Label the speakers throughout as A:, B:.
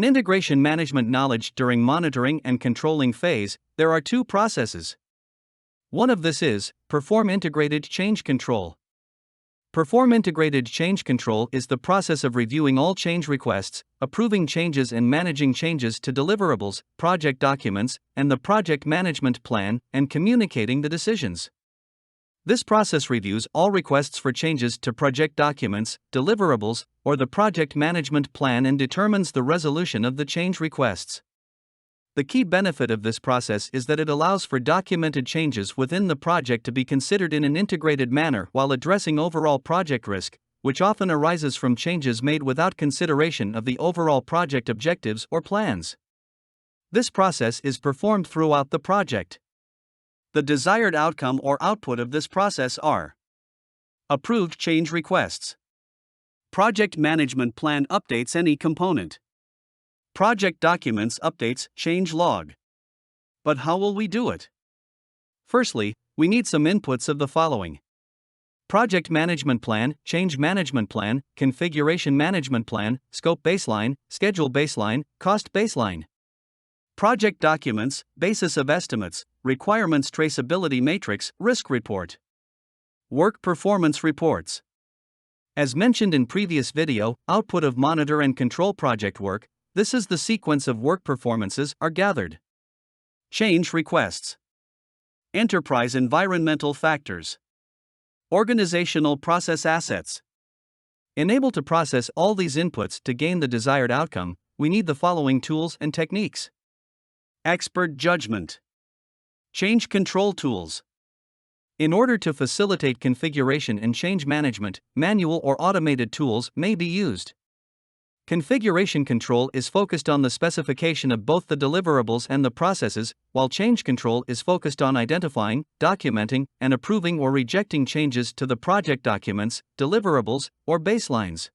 A: In integration management knowledge during monitoring and controlling phase, there are two processes. One of this is perform integrated change control. Perform integrated change control is the process of reviewing all change requests, approving changes and managing changes to deliverables, project documents, and the project management plan, and communicating the decisions. This process reviews all requests for changes to project documents, deliverables, or the project management plan and determines the resolution of the change requests. The key benefit of this process is that it allows for documented changes within the project to be considered in an integrated manner while addressing overall project risk, which often arises from changes made without consideration of the overall project objectives or plans. This process is performed throughout the project. The desired outcome or output of this process are: approved change requests. Project management plan updates any component. Project documents updates change log. But how will we do it? Firstly, we need some inputs of the following: project management plan, change management plan, configuration management plan, scope baseline, schedule baseline, cost baseline. Project documents, basis of estimates, requirements traceability matrix, risk report. Work performance reports. As mentioned in previous video, output of monitor and control project work, this is the sequence of work performances are gathered. Change requests. Enterprise environmental factors. Organizational process assets. Enabled to process all these inputs to gain the desired outcome, we need the following tools and techniques. Expert judgment. Change control tools. In order to facilitate configuration and change management, manual or automated tools may be used. Configuration control is focused on the specification of both the deliverables and the processes, while change control is focused on identifying, documenting, and approving or rejecting changes to the project documents, deliverables, or baselines.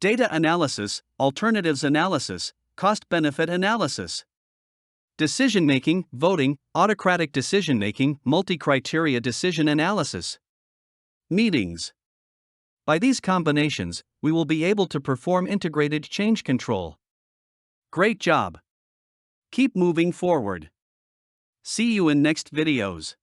A: Data analysis, alternatives analysis, cost-benefit analysis. Decision-making, voting, autocratic decision-making, multi-criteria decision analysis. Meetings. By these combinations, we will be able to perform integrated change control. Great job! Keep moving forward. See you in next videos.